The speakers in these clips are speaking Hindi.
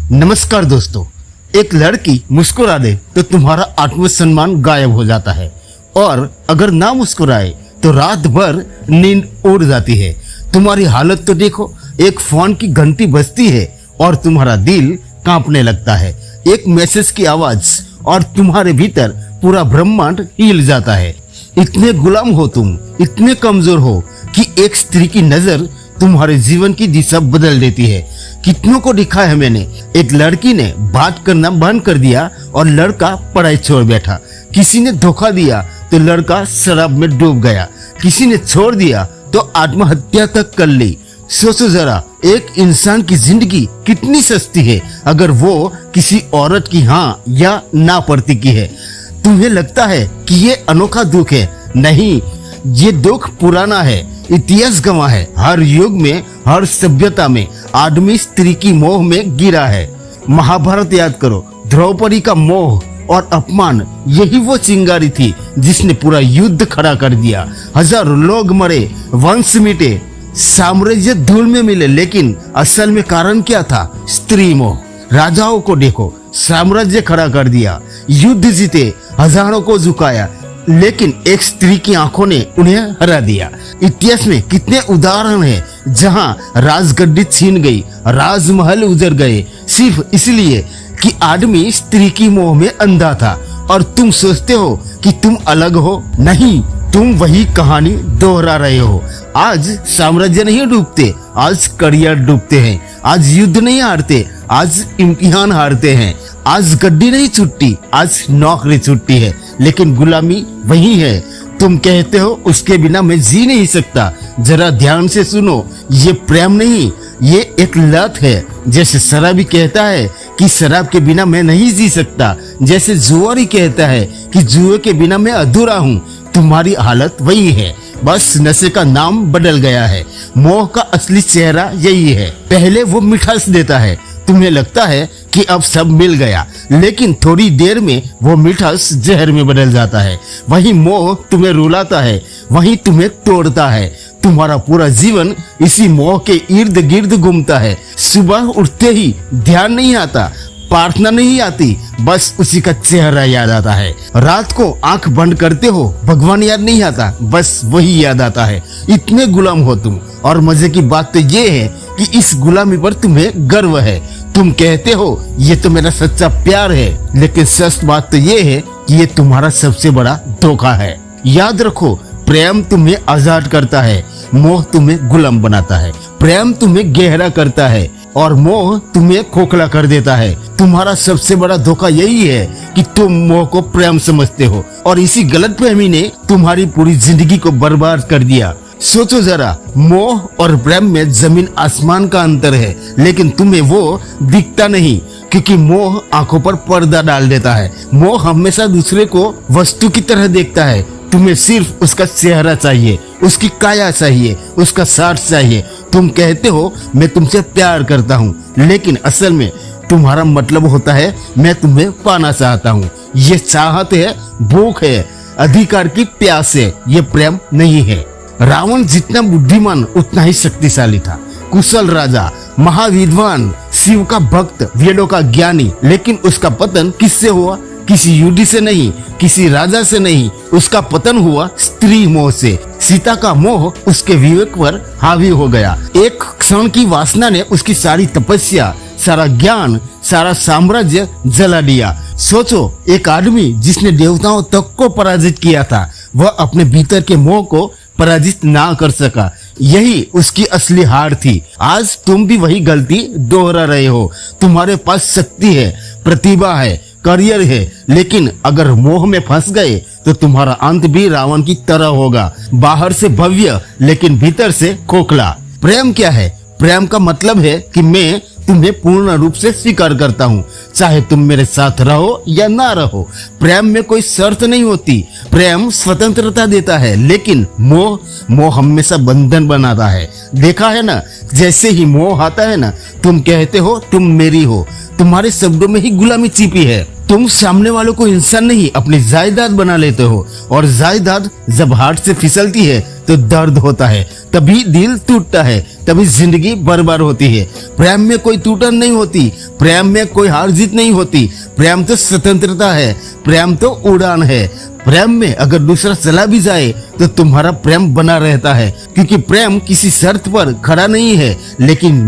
नमस्कार दोस्तों, एक लड़की मुस्कुरा दे तो तुम्हारा आत्मसम्मान गायब हो जाता है और अगर ना मुस्कुराए तो रात भर नींद उड़ जाती है। तुम्हारी हालत तो देखो, एक फोन की घंटी बजती है और तुम्हारा दिल कांपने लगता है। एक मैसेज की आवाज और तुम्हारे भीतर पूरा ब्रह्मांड हिल जाता है। इतने गुलाम हो तुम, इतने कमजोर हो कि एक स्त्री की नजर तुम्हारे जीवन की दिशा बदल देती है। कितनों को दिखा है मैंने, एक लड़की ने बात करना बंद कर दिया और लड़का पढ़ाई छोड़ बैठा। किसी ने धोखा दिया तो लड़का शराब में डूब गया। किसी ने छोड़ दिया तो आत्महत्या तक कर ली। सोचो जरा, एक इंसान की जिंदगी कितनी सस्ती है अगर वो किसी औरत की हाँ या ना प्रति की है। तुम्हें लगता है कि ये अनोखा दुख है? नहीं, ये दुख पुराना है, इतिहास गवाह है। हर युग में, हर सभ्यता में आदमी स्त्री की मोह में गिरा है। महाभारत याद करो, द्रौपदी का मोह और अपमान, यही वो चिंगारी थी जिसने पूरा युद्ध खड़ा कर दिया। हजारों लोग मरे, वंश मिटे, साम्राज्य धूल में मिले, लेकिन असल में कारण क्या था? स्त्री मोह। राजाओं को देखो, साम्राज्य खड़ा कर दिया, युद्ध जीते, हजारों को झुकाया, लेकिन एक स्त्री की आंखों ने उन्हें हरा दिया। इतिहास में कितने उदाहरण हैं जहां राजगद्दी छीन गई, राजमहल उजड़ गए, सिर्फ इसलिए कि आदमी स्त्री की मोह में अंधा था। और तुम सोचते हो कि तुम अलग हो? नहीं, तुम वही कहानी दोहरा रहे हो। आज साम्राज्य नहीं डूबते, आज करियर डूबते हैं। आज युद्ध नहीं हारते, आज इम्तिहान हारते हैं। आज गड्डी नहीं छुट्टी, आज नौकरी छुट्टी है, लेकिन गुलामी वही है। तुम कहते हो उसके बिना मैं जी नहीं सकता। जरा ध्यान से सुनो, ये प्रेम नहीं, ये एक लत है। जैसे शराबी कहता है कि शराब के बिना मैं नहीं जी सकता, जैसे जुआरी कहता है कि जुए के बिना मैं अधूरा हूँ, तुम्हारी हालत वही है, बस नशे का नाम बदल गया है। मोह का असली चेहरा यही है। पहले वो मिठास देता है, तुम्हें लगता है कि अब सब मिल गया, लेकिन थोड़ी देर में वो मिठास जहर में बदल जाता है। वही मोह तुम्हें रुलाता है, वही तुम्हें तोड़ता है। तुम्हारा पूरा जीवन इसी मोह के इर्द गिर्द घूमता है। सुबह उठते ही ध्यान नहीं आता, प्रार्थना नहीं आती, बस उसी का चेहरा याद आता है। रात को आंख बंद करते हो, भगवान याद नहीं आता, बस वही याद आता है। इतने गुलाम हो तुम। और मजे की बात तो ये है कि इस गुलामी पर तुम्हें गर्व है। तुम कहते हो ये तो मेरा सच्चा प्यार है, लेकिन सच बात तो ये है कि ये तुम्हारा सबसे बड़ा धोखा है। याद रखो, प्रेम तुम्हें आजाद करता है, मोह तुम्हें गुलाम बनाता है। प्रेम तुम्हें गहरा करता है और मोह तुम्हें खोखला कर देता है। तुम्हारा सबसे बड़ा धोखा यही है कि तुम मोह को प्रेम समझते हो और इसी गलतफहमी ने तुम्हारी पूरी जिंदगी को बर्बाद कर दिया। सोचो जरा, मोह और प्रेम में जमीन आसमान का अंतर है, लेकिन तुम्हें वो दिखता नहीं क्योंकि मोह आंखों पर पर्दा डाल देता है। मोह हमेशा दूसरे को वस्तु की तरह देखता है। तुम्हें सिर्फ उसका चेहरा चाहिए, उसकी काया चाहिए, उसका साथ चाहिए। तुम कहते हो मैं तुमसे प्यार करता हूँ, लेकिन असल में तुम्हारा मतलब होता है मैं तुम्हें पाना चाहता हूँ। ये चाहत है, भूख है, अधिकार की प्यास है, ये प्रेम नहीं है। रावण जितना बुद्धिमान उतना ही शक्तिशाली था, कुशल राजा, महाविद्वान, शिव का भक्त, वेदों का ज्ञानी, लेकिन उसका पतन किससे हुआ? किसी युद्ध से नहीं, किसी राजा से नहीं, उसका पतन हुआ स्त्री मोह से। सीता का मोह उसके विवेक पर हावी हो गया। एक क्षण की वासना ने उसकी सारी तपस्या, सारा ज्ञान, सारा साम्राज्य जला दिया। सोचो, एक आदमी जिसने देवताओं तक को पराजित किया था, वह अपने भीतर के मोह को पराजित ना कर सका। यही उसकी असली हार थी। आज तुम भी वही गलती दोहरा रहे हो। तुम्हारे पास शक्ति है, प्रतिभा है, करियर है, लेकिन अगर मोह में फंस गए तो तुम्हारा अंत भी रावण की तरह होगा। बाहर से भव्य लेकिन भीतर से खोखला। प्रेम क्या है? प्रेम का मतलब है कि मैं तुम्हें पूर्ण रूप से स्वीकार करता हूँ, चाहे तुम मेरे साथ रहो या ना रहो। प्रेम में कोई शर्त नहीं होती। प्रेम स्वतंत्रता देता है, लेकिन मोह हमेशा बंधन बनाता है। देखा है ना, जैसे ही मोह आता है ना, तुम कहते हो तुम मेरी हो, तुम्हारे शब्दों में ही गुलामी छिपी है। तुम सामने वालों को इंसान नहीं, अपनी जायदाद बना लेते हो, और जायदाद जब हाथ से फिसलती है तो दर्द होता है, तभी दिल टूटता है, तभी जिंदगी बर्बाद होती है। प्रेम में कोई टूटन नहीं होती, प्रेम में कोई हार जीत नहीं होती। प्रेम तो स्वतंत्रता है, प्रेम तो उड़ान है। प्रेम में अगर दूसरा चला भी जाए तो तुम्हारा प्रेम बना रहता है, क्योंकि प्रेम किसी शर्त पर खड़ा नहीं है, लेकिन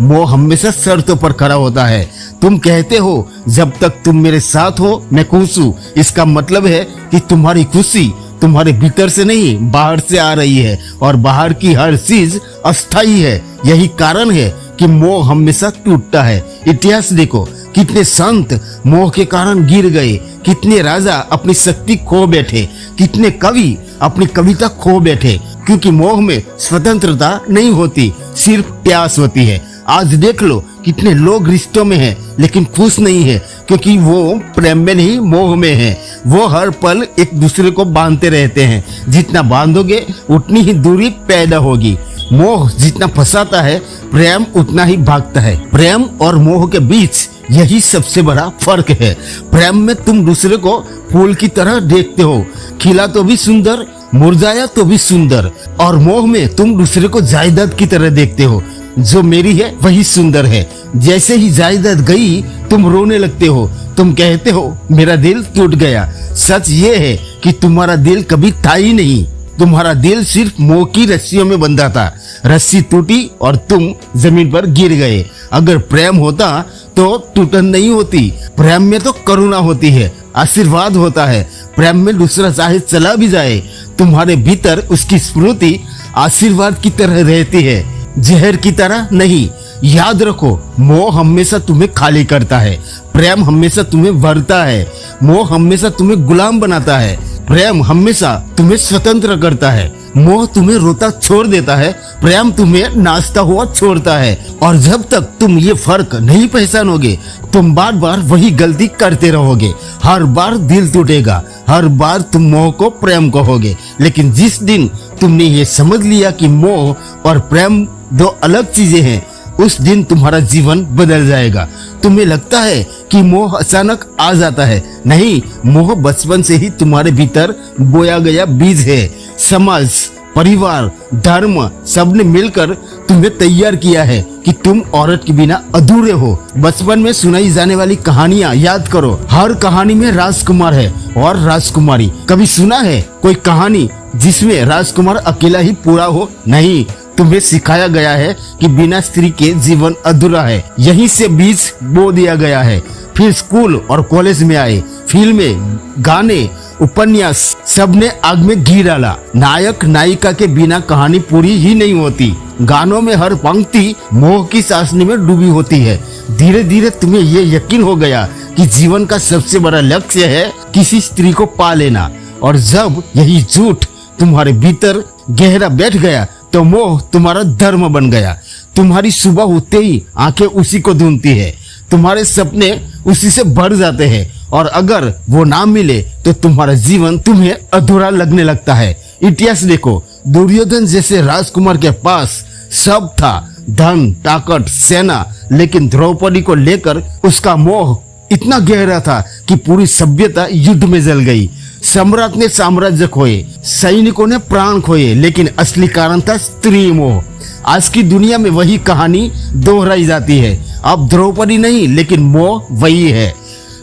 मोह हमेशा शर्तों पर खड़ा होता है। तुम कहते हो जब तक तुम मेरे साथ हो मैं खुश हूँ। इसका मतलब है कि तुम्हारी खुशी तुम्हारे भीतर से नहीं बाहर से आ रही है, और बाहर की हर चीज अस्थायी है। यही कारण है कि मोह हमेशा टूटता है। इतिहास देखो, कितने संत मोह के कारण गिर गए, कितने राजा अपनी शक्ति खो बैठे, कितने कवि अपनी कविता खो बैठे, क्योंकि मोह में स्वतंत्रता नहीं होती, सिर्फ प्यास होती है। आज देख लो कितने लोग रिश्तों में हैं लेकिन खुश नहीं है, क्योंकि वो प्रेम में नहीं मोह में है। वो हर पल एक दूसरे को बांधते रहते हैं, जितना बांधोगे उतनी ही दूरी पैदा होगी। मोह जितना फंसाता है प्रेम उतना ही भागता है। प्रेम और मोह के बीच यही सबसे बड़ा फर्क है। प्रेम में तुम दूसरे को फूल की तरह देखते हो, खिला तो भी सुंदर, मुरझाया तो भी सुंदर, और मोह में तुम दूसरे को जायदाद की तरह देखते हो, जो मेरी है वही सुंदर है। जैसे ही जायदाद गई तुम रोने लगते हो, तुम कहते हो मेरा दिल टूट गया। सच ये है कि तुम्हारा दिल कभी था ही नहीं, तुम्हारा दिल सिर्फ मोह की रस्सियों में बंधा था। रस्सी टूटी और तुम जमीन पर गिर गए। अगर प्रेम होता तो टूटन नहीं होती। प्रेम में तो करुणा होती है, आशीर्वाद होता है। प्रेम में दूसरा चाहे चला भी जाए, तुम्हारे भीतर उसकी स्मृति आशीर्वाद की तरह रहती है, जहर की तरह नहीं। याद रखो, मोह हमेशा तुम्हें खाली करता है, प्रेम हमेशा तुम्हें भरता है। मोह हमेशा तुम्हें गुलाम बनाता है, प्रेम हमेशा तुम्हें स्वतंत्र करता है। मोह तुम्हें रोता छोड़ देता है, प्रेम तुम्हें नाचता हुआ छोड़ता है। और जब तक तुम ये फर्क नहीं पहचानोगे, तुम बार बार वही गलती करते रहोगे। हर बार दिल टूटेगा, हर बार तुम मोह को प्रेम कहोगे। लेकिन जिस दिन तुमने ये समझ लिया कि मोह और प्रेम दो अलग चीजें हैं, उस दिन तुम्हारा जीवन बदल जाएगा। तुम्हें लगता है कि मोह अचानक आ जाता है, नहीं, मोह बचपन से ही तुम्हारे भीतर बोया गया बीज है। समाज, परिवार, धर्म सबने मिलकर तुम्हें तैयार किया है कि तुम औरत के बिना अधूरे हो। बचपन में सुनाई जाने वाली कहानियां याद करो, हर कहानी में राजकुमार है और राजकुमारी। कभी सुना है कोई कहानी जिसमें राजकुमार अकेला ही पूरा हो? नहीं, तुम्हें सिखाया गया है कि बिना स्त्री के जीवन अधूरा है। यहीं से बीज बो दिया गया है। फिर स्कूल और कॉलेज में आए, फिल्में, गाने, उपन्यास, सबने आग में घी डाला। नायक नायिका के बिना कहानी पूरी ही नहीं होती। गानों में हर पंक्ति मोह की चाशनी में डूबी होती है। धीरे धीरे तुम्हें ये यकीन हो गया कि जीवन का सबसे बड़ा लक्ष्य है किसी स्त्री को पा लेना। और जब यही झूठ तुम्हारे भीतर गहरा बैठ गया तो मोह तुम्हारा धर्म बन गया। तुम्हारी सुबह उठते ही आंखें उसी को ढूंढती है, तुम्हारे सपने उसी से भर जाते हैं, और अगर वो ना मिले तो तुम्हारा जीवन तुम्हें अधूरा लगने लगता है। इतिहास देखो, दुर्योधन जैसे राजकुमार के पास सब था, धन, ताकत, सेना, लेकिन द्रौपदी को लेकर उसका मोह इतना गहरा था कि पूरी सभ्यता युद्ध में जल गई। सम्राट ने साम्राज्य खोए, सैनिकों ने प्राण खोए, लेकिन असली कारण था स्त्री मोह। आज की दुनिया में वही कहानी दोहराई जाती है। अब द्रौपदी नहीं, लेकिन मोह वही है।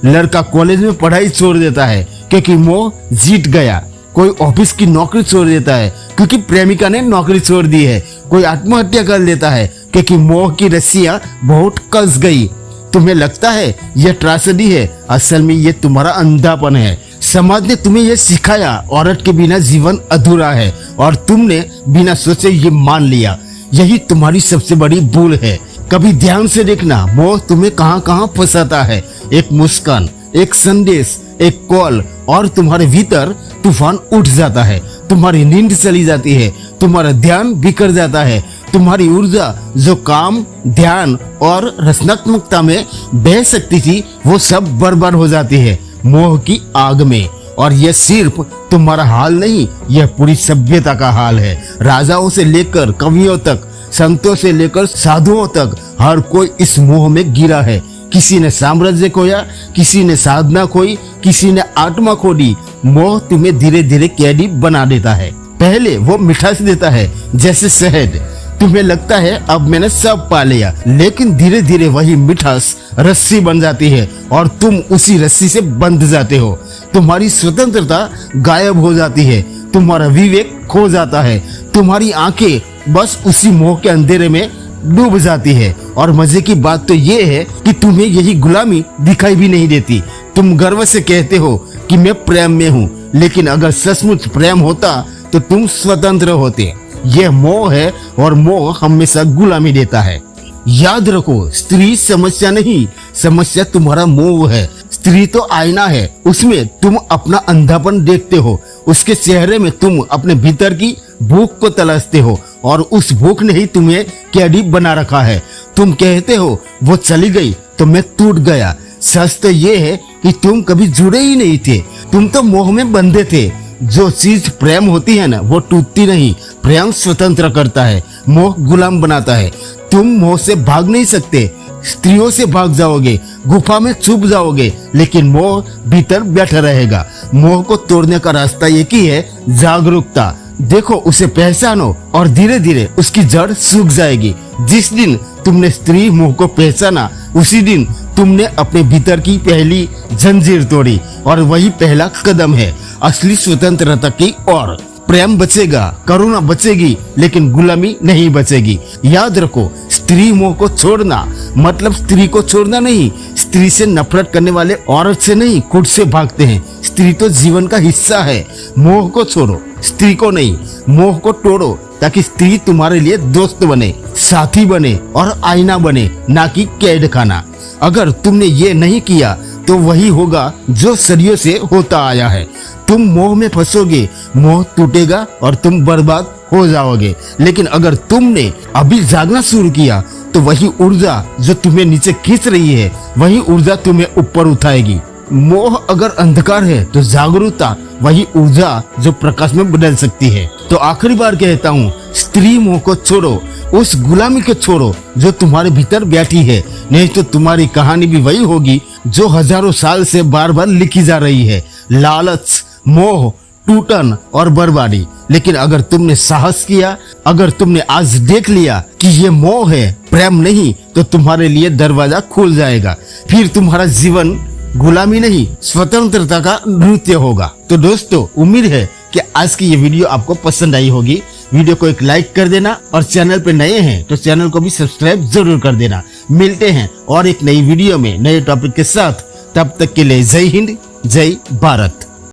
लड़का कॉलेज में पढ़ाई छोड़ देता है क्योंकि मोह जीत गया। कोई ऑफिस की नौकरी छोड़ देता है क्योंकि प्रेमिका ने नौकरी छोड़ दी है। कोई आत्महत्या कर लेता है क्योंकि मोह की रस्सियां बहुत कस गई। तुम्हें लगता है यह ट्रेजेडी है, असल में यह तुम्हारा अंधापन है। समाज ने तुम्हें यह सिखाया औरत के बिना जीवन अधूरा है, और तुमने बिना सोचे ये मान लिया। यही तुम्हारी सबसे बड़ी भूल है। कभी ध्यान से देखना, मोह तुम्हें कहां कहां फंसाता है। एक मुस्कान, एक संदेश, एक कॉल, और तुम्हारे भीतर तूफान उठ जाता है। तुम्हारी नींद चली जाती है, तुम्हारा ध्यान बिखर जाता है, तुम्हारी ऊर्जा जो काम, ध्यान और रचनात्मकता में बह सकती थी वो सब बर्बाद हो जाती है मोह की आग में। और यह सिर्फ तुम्हारा हाल नहीं, यह पूरी सभ्यता का हाल है। राजाओं से लेकर कवियों तक, संतों से लेकर साधुओं तक, हर कोई इस मोह में गिरा है। किसी ने साम्राज्य खोया, किसी ने साधना खोई, किसी ने आत्मा खो दी। मोह तुम्हें धीरे धीरे कैदी बना देता है। पहले वो मिठास देता है जैसे शहद, तुम्हें लगता है अब मैंने सब पा लिया, लेकिन धीरे धीरे वही मिठास रस्सी बन जाती है और तुम उसी रस्सी से बंध जाते हो। तुम्हारी स्वतंत्रता गायब हो जाती है, तुम्हारा विवेक खो जाता है, तुम्हारी आंखें बस उसी मोह के अंधेरे में डूब जाती है। और मजे की बात तो ये है कि तुम्हें यही गुलामी दिखाई भी नहीं देती। तुम गर्व से कहते हो कि मैं प्रेम में हूँ, लेकिन अगर सचमुच प्रेम होता तो तुम स्वतंत्र होते। यह मोह है और मोह हमेशा गुलामी देता है। याद रखो, स्त्री समस्या नहीं, समस्या तुम्हारा मोह है। स्त्री तो आईना है, उसमें तुम अपना अंधापन देखते हो, उसके चेहरे में तुम अपने भीतर की भूख को तलाशते हो और उस भूख ने ही तुम्हें कैदी बना रखा है। तुम कहते हो वो चली गई तो मैं टूट गया। सच तो ये है कि तुम कभी जुड़े ही नहीं थे, तुम तो मोह में बंधे थे। जो चीज प्रेम होती है ना, वो टूटती नहीं, प्रेम स्वतंत्र करता है, मोह गुलाम बनाता है। तुम मोह से भाग नहीं सकते, स्त्रियों से भाग जाओगे, गुफा में छुप जाओगे, लेकिन मोह भीतर बैठा रहेगा। मोह को तोड़ने का रास्ता एक ही है, जागरूकता। देखो, उसे पहचानो और धीरे धीरे उसकी जड़ सूख जाएगी। जिस दिन तुमने स्त्री मोह को पहचाना, उसी दिन तुमने अपने भीतर की पहली जंजीर तोड़ी और वही पहला कदम है असली स्वतंत्रता की ओर। प्रेम बचेगा, करुणा बचेगी, लेकिन गुलामी नहीं बचेगी। याद रखो, स्त्री मोह को छोड़ना मतलब स्त्री को छोड़ना नहीं। स्त्री से नफरत करने वाले औरत से नहीं, खुद से भागते हैं। स्त्री तो जीवन का हिस्सा है। मोह को छोड़ो, स्त्री को नहीं। मोह को तोड़ो ताकि स्त्री तुम्हारे लिए दोस्त बने, साथी बने और आईना बने, ना कि कैद खाना। अगर तुमने ये नहीं किया तो वही होगा जो सदियों से होता आया है। तुम मोह में फंसोगे, मोह टूटेगा और तुम बर्बाद हो जाओगे। लेकिन अगर तुमने अभी जागना शुरू किया तो वही ऊर्जा जो तुम्हें नीचे खींच रही है, वही ऊर्जा तुम्हें ऊपर उठाएगी। मोह अगर अंधकार है तो जागरूकता वही ऊर्जा जो प्रकाश में बदल सकती है। तो आखिरी बार कहता हूँ, स्त्री मोह को छोड़ो, उस गुलामी को छोड़ो जो तुम्हारे भीतर बैठी है, नहीं तो तुम्हारी कहानी भी वही होगी जो हजारों साल से बार बार लिखी जा रही है। लालच, मोह, टूटन और बर्बादी। लेकिन अगर तुमने साहस किया, अगर तुमने आज देख लिया कि ये मोह है, प्रेम नहीं, तो तुम्हारे लिए दरवाजा खुल जाएगा। फिर तुम्हारा जीवन गुलामी नहीं, स्वतंत्रता का नृत्य होगा। तो दोस्तों, उम्मीद है कि आज की ये वीडियो आपको पसंद आई होगी। वीडियो को एक लाइक कर देना और चैनल पे नए हैं तो चैनल को भी सब्सक्राइब जरूर कर देना। मिलते हैं और एक नई वीडियो में नए टॉपिक के साथ। तब तक के लिए जय हिंद, जय भारत।